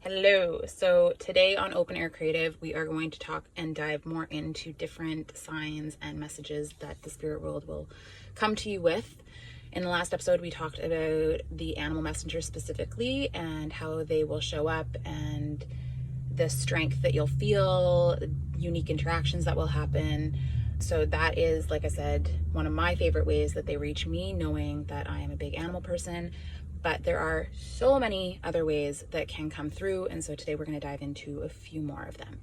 Hello. So today on Open Air Creative, we are going to talk and dive more into different signs and messages that the spirit world will come to you with. In the last episode, we talked about the animal messengers specifically and how they will show up and the strength that you'll feel, unique interactions that will happen. So that is, like I said, one of my favorite ways that they reach me, knowing that I am a big animal person. But there are so many other ways that can come through, and so today we're going to dive into a few more of them.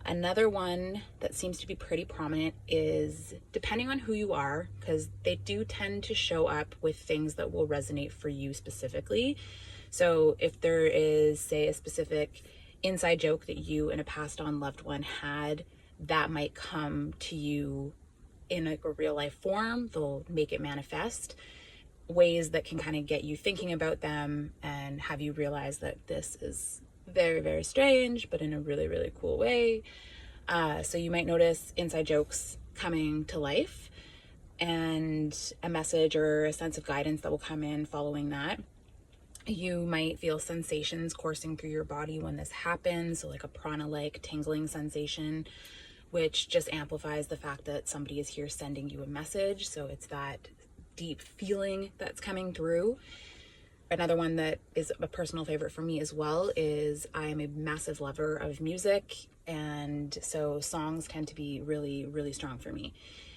Another one that seems to be pretty prominent is, depending on who you are, because they do tend to show up with things that will resonate for you specifically. So if there is, say, a specific inside joke that you and a passed on loved one had, that might come to you in a real life form. They'll make it manifest. Ways that can kind of get you thinking about them and have you realize that this is very, very strange, but in a really, really cool way. So you might notice inside jokes coming to life and a message or a sense of guidance that will come in following that. You might feel sensations coursing through your body when this happens, so like a prana-like tingling sensation, which just amplifies the fact that somebody is here sending you a message. So it's that deep feeling that's coming through. Another one that is a personal favorite for me as well is I am a massive lover of music, and so songs tend to be really, really strong for me.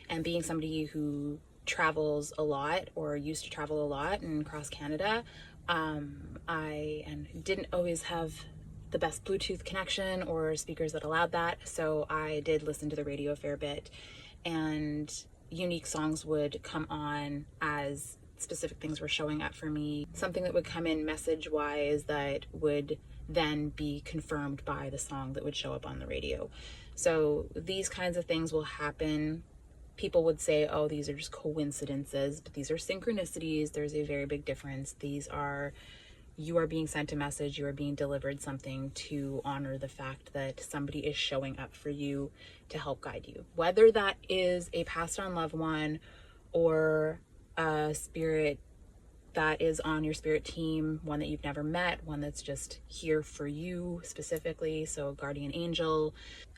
And being somebody who travels a lot or used to travel a lot and across Canada, I didn't always have the best Bluetooth connection or speakers that allowed that, so I did listen to the radio a fair bit, and unique songs would come on as specific things were showing up for me. Something that would come in message wise that would then be confirmed by the song that would show up on the radio. So these kinds of things will happen. People would say, oh, these are just coincidences, but these are synchronicities. There's a very big difference. You are being sent a message, you are being delivered something to honor the fact that somebody is showing up for you to help guide you. Whether that is a passed on loved one or a spirit that is on your spirit team, one that you've never met, one that's just here for you specifically, so a guardian angel.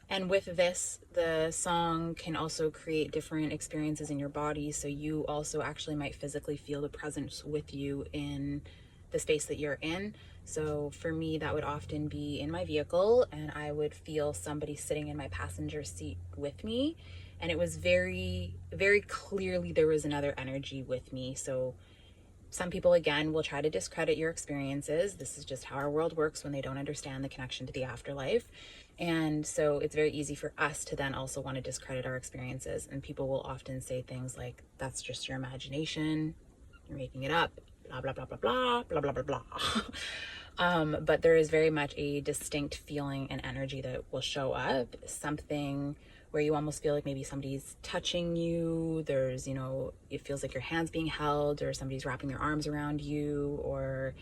And with this, the song can also create different experiences in your body, so you also actually might physically feel the presence with you in the space that you're in. So for me, that would often be in my vehicle, and I would feel somebody sitting in my passenger seat with me, and it was very, very clearly there was another energy with me. So some people, again, will try to discredit your experiences. This is just how our world works when they don't understand the connection to the afterlife. And so it's very easy for us to then also want to discredit our experiences, and people will often say things like, that's just your imagination, you're making it up, blah, blah, blah, blah, blah, blah, blah, blah, blah. But there is very much a distinct feeling and energy that will show up, something where you almost feel like maybe somebody's touching you. There's, it feels like your hand's being held, or somebody's wrapping their arms around you, or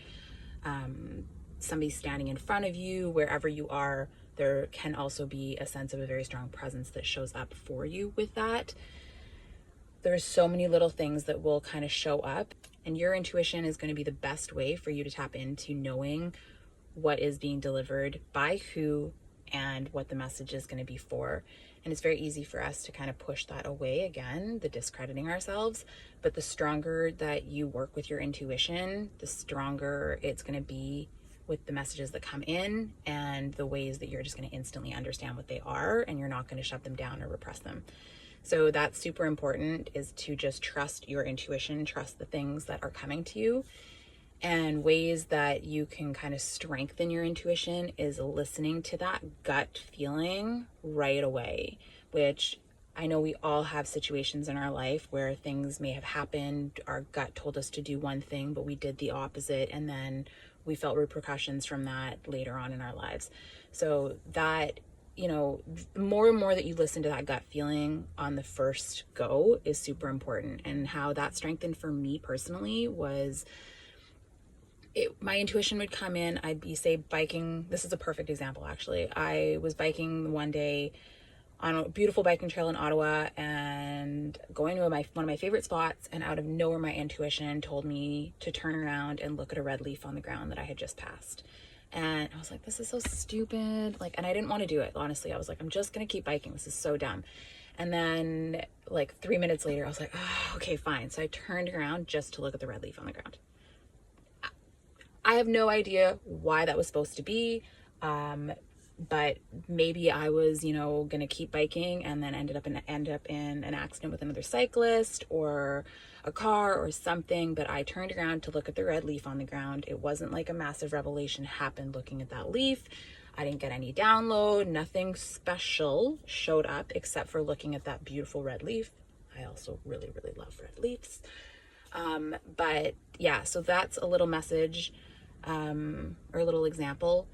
somebody's standing in front of you. Wherever you are, there can also be a sense of a very strong presence that shows up for you with that. There's so many little things that will kind of show up, and your intuition is going to be the best way for you to tap into knowing what is being delivered by who and what the message is going to be for. And it's very easy for us to kind of push that away, again, the discrediting ourselves. But the stronger that you work with your intuition, the stronger it's going to be with the messages that come in and the ways that you're just going to instantly understand what they are, and you're not going to shut them down or repress them. So that's super important, is to just trust your intuition, trust the things that are coming to you. And ways that you can kind of strengthen your intuition is listening to that gut feeling right away, which I know we all have situations in our life where things may have happened. Our gut told us to do one thing, but we did the opposite, and then we felt repercussions from that later on in our lives. So that, more and more that you listen to that gut feeling on the first go is super important. And how that strengthened for me personally was, my intuition would come in. I'd be, say, biking. This is a perfect example, actually. I was biking one day on a beautiful biking trail in Ottawa and going to one of my favorite spots, and out of nowhere my intuition told me to turn around and look at a red leaf on the ground that I had just passed. And I was like, this is so stupid. Like, and I didn't want to do it. Honestly, I was like, I'm just going to keep biking. This is so dumb. And then like 3 minutes later, I was like, oh, okay, fine. So I turned around just to look at the red leaf on the ground. I have no idea why that was supposed to be. But maybe I was, gonna keep biking and then end up in an accident with another cyclist or a car or something. But I turned around to look at the red leaf on the ground. It wasn't like a massive revelation happened looking at that leaf. I didn't get any download, nothing special showed up except for looking at that beautiful red leaf. I also really, really love red leaves. But yeah, so that's a little message, or a little example.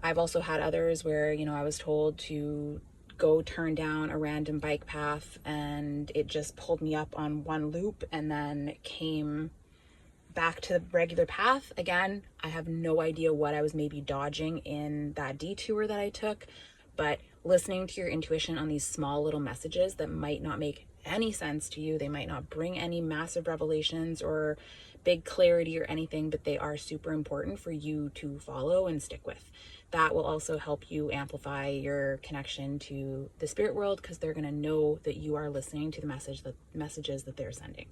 I've also had others where, I was told to go turn down a random bike path and it just pulled me up on one loop and then came back to the regular path. Again, I have no idea what I was maybe dodging in that detour that I took, but listening to your intuition on these small little messages that might not make any sense to you, they might not bring any massive revelations or big clarity or anything, but they are super important for you to follow and stick with. That will also help you amplify your connection to the spirit world because they're going to know that you are listening to the messages that they're sending.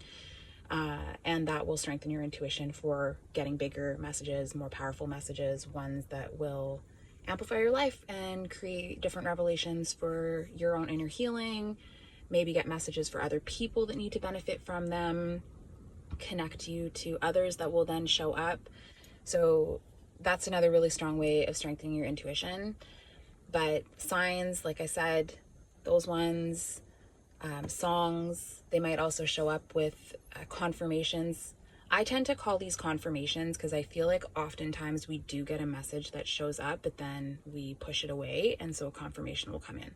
And that will strengthen your intuition for getting bigger messages, more powerful messages, ones that will amplify your life and create different revelations for your own inner healing, maybe get messages for other people that need to benefit from them, connect you to others that will then show up. So that's another really strong way of strengthening your intuition. But signs, like I said, those ones, songs, they might also show up with confirmations. I tend to call these confirmations because I feel like oftentimes we do get a message that shows up, but then we push it away, and so a confirmation will come in.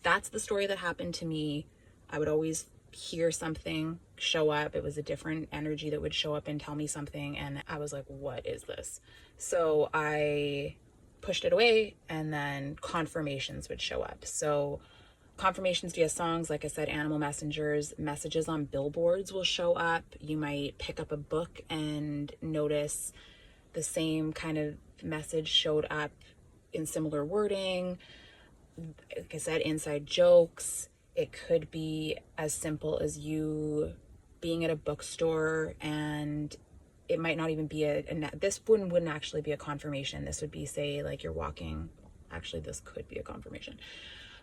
That's the story that happened to me. I would always hear something show up. It was a different energy that would show up and tell me something, and I was like, what is this? So I pushed it away, and then confirmations would show up. So confirmations via songs, like I said, animal messengers, messages on billboards will show up. You might pick up a book and notice the same kind of message showed up in similar wording. Like I said, inside jokes. It could be as simple as you being at a bookstore, and it might not even be this wouldn't actually be a confirmation. This would be, say, like you're walking. Actually, this could be a confirmation.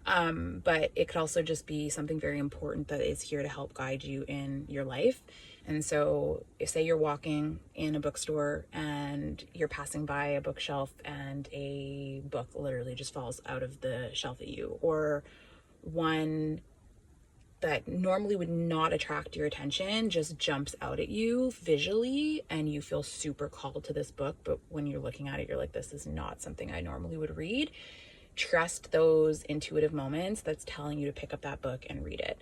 But it could also just be something very important that is here to help guide you in your life. And so if, say, you're walking in a bookstore and you're passing by a bookshelf and a book literally just falls out of the shelf at you, or one that normally would not attract your attention just jumps out at you visually and you feel super called to this book, but when you're looking at it, you're like, this is not something I normally would read. Trust those intuitive moments that's telling you to pick up that book and read it.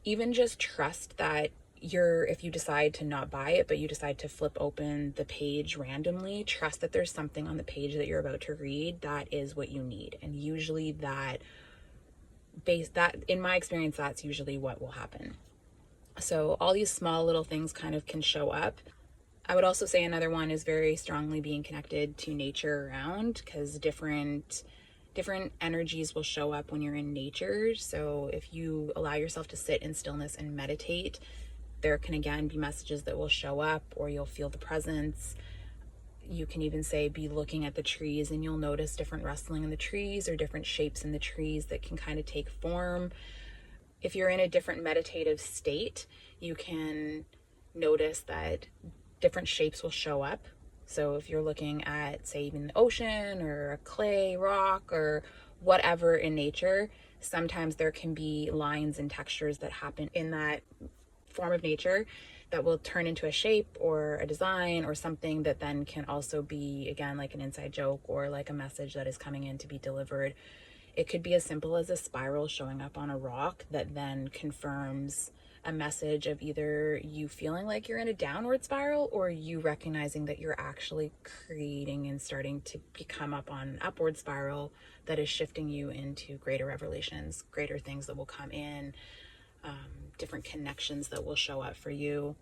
Even just trust that if you decide to not buy it, but you decide to flip open the page randomly, trust that there's something on the page that you're about to read that is what you need. And usually in my experience, that's usually what will happen. So all these small little things kind of can show up. I would also say another one is very strongly being connected to nature around, because different energies will show up when you're in nature. So if you allow yourself to sit in stillness and meditate, there can again be messages that will show up, or you'll feel the presence. You can even say, be looking at the trees and you'll notice different rustling in the trees or different shapes in the trees that can kind of take form. If you're in a different meditative state, you can notice that different shapes will show up. So if you're looking at, say, even the ocean or a clay rock or whatever in nature, sometimes there can be lines and textures that happen in that form of nature that will turn into a shape or a design or something that then can also be, again, like an inside joke or like a message that is coming in to be delivered. It could be as simple as a spiral showing up on a rock that then confirms a message of either you feeling like you're in a downward spiral or you recognizing that you're actually creating and starting to become up on an upward spiral that is shifting you into greater revelations, greater things that will come in, different connections that will show up for you.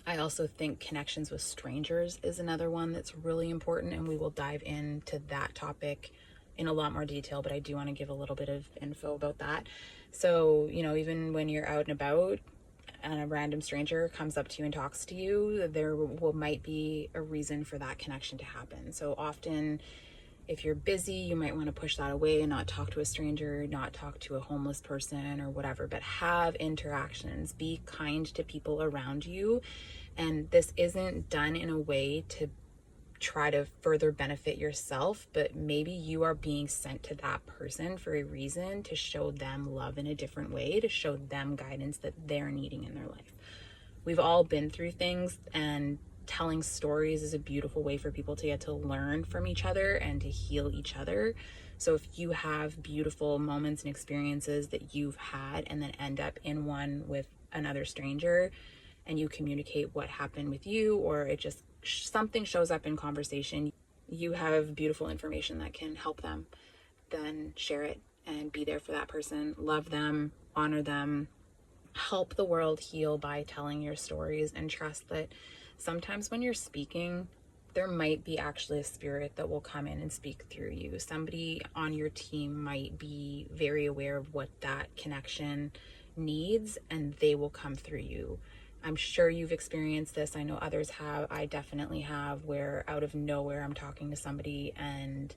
I also think connections with strangers is another one that's really important, and we will dive into that topic in a lot more detail, but I do want to give a little bit of info about that. So, even when you're out and about and a random stranger comes up to you and talks to you, there might be a reason for that connection to happen. So often, if you're busy, you might want to push that away and not talk to a stranger, not talk to a homeless person or whatever, but have interactions. Be kind to people around you. And this isn't done in a way to try to further benefit yourself, but maybe you are being sent to that person for a reason, to show them love in a different way, to show them guidance that they're needing in their life. We've all been through things, and telling stories is a beautiful way for people to get to learn from each other and to heal each other. So if you have beautiful moments and experiences that you've had and then end up in one with another stranger, and you communicate what happened with you, or it just something shows up in conversation, you have beautiful information that can help them, then share it and be there for that person. Love them, honor them, help the world heal by telling your stories, and trust that sometimes when you're speaking, there might be actually a spirit that will come in and speak through you. Somebody on your team might be very aware of what that connection needs, and they will come through you. I'm sure you've experienced this. I know others have. I definitely have, where out of nowhere I'm talking to somebody and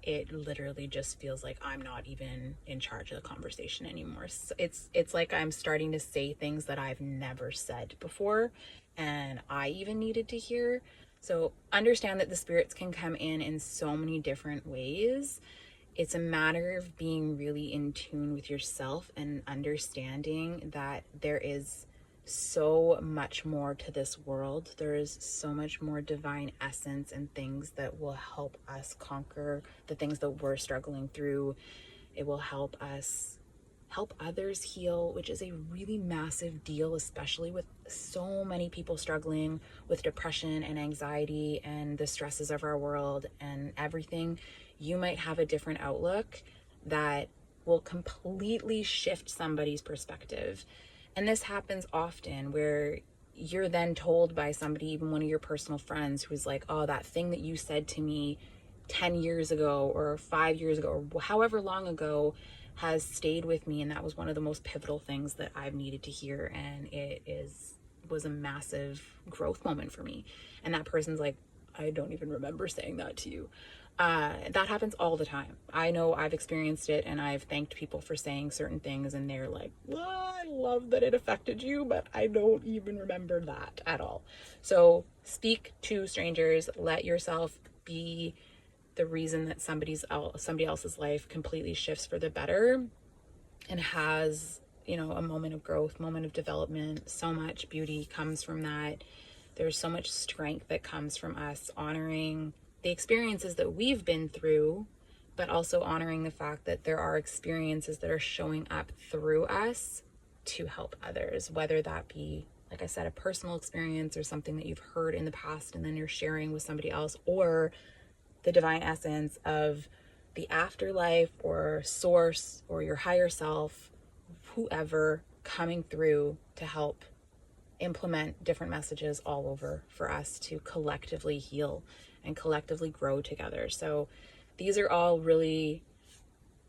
it literally just feels like I'm not even in charge of the conversation anymore. So it's like I'm starting to say things that I've never said before and I even needed to hear. So understand that the spirits can come in so many different ways. It's a matter of being really in tune with yourself and understanding that there is so much more to this world. There is so much more divine essence and things that will help us conquer the things that we're struggling through. It will help us help others heal, which is a really massive deal, especially with so many people struggling with depression and anxiety and the stresses of our world and everything. You might have a different outlook that will completely shift somebody's perspective. And this happens often, where you're then told by somebody, even one of your personal friends, who's like, oh, that thing that you said to me 10 years ago or 5 years ago or however long ago has stayed with me. And that was one of the most pivotal things that I've needed to hear. And was a massive growth moment for me. And that person's like, I don't even remember saying that to you. That happens all the time. I know I've experienced it, and I've thanked people for saying certain things, and they're like, well, I love that it affected you, but I don't even remember that at all. So speak to strangers. Let yourself be the reason that somebody else's life completely shifts for the better and has, a moment of growth, moment of development. So much beauty comes from that. There's so much strength that comes from us honoring the experiences that we've been through, but also honoring the fact that there are experiences that are showing up through us to help others, whether that be, like I said, a personal experience or something that you've heard in the past and then you're sharing with somebody else, or the divine essence of the afterlife or source or your higher self, whoever, coming through to help implement different messages all over for us to collectively heal and collectively grow together. So these are all really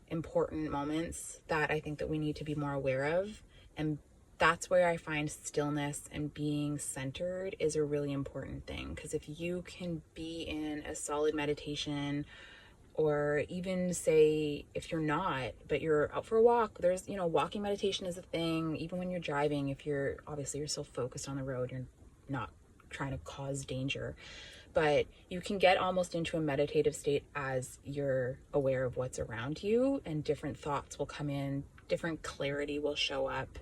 important moments that I think that we need to be more aware of. And that's where I find stillness and being centered is a really important thing. Because if you can be in a solid meditation, or even say if you're not, but you're out for a walk, there's, walking meditation is a thing. Even when you're driving, if you're so focused on the road, you're not trying to cause danger. But you can get almost into a meditative state as you're aware of what's around you, and different thoughts will come in, different clarity will show up.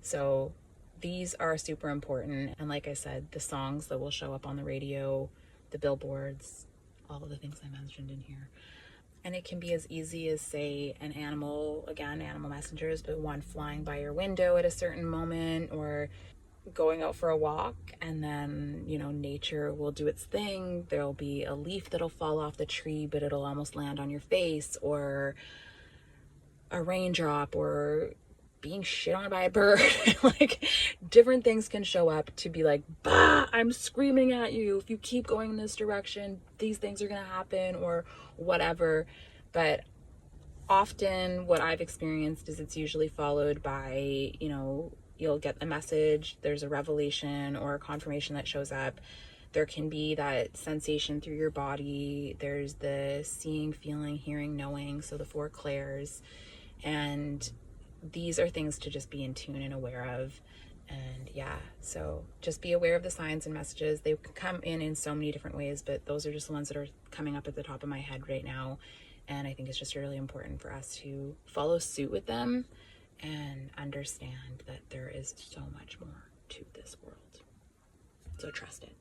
So these are super important. And like I said, the songs that will show up on the radio, the billboards, all of the things I mentioned in here. And it can be as easy as, say, an animal messengers, but one flying by your window at a certain moment, or going out for a walk, and then, nature will do its thing. There'll be a leaf that'll fall off the tree, but it'll almost land on your face, or a raindrop, or being shit on by a bird. Like different things can show up to be like, bah, I'm screaming at you. If you keep going in this direction, these things are going to happen or whatever. But often what I've experienced is it's usually followed by, you know, you'll get a message, there's a revelation or a confirmation that shows up. There can be that sensation through your body. There's the seeing, feeling, hearing, knowing. So the four clairs. And these are things to just be in tune and aware of. And yeah, so just be aware of the signs and messages. They can come in so many different ways, but those are just the ones that are coming up at the top of my head right now. And I think it's just really important for us to follow suit with them and understand that there is so much more to this world. So trust it.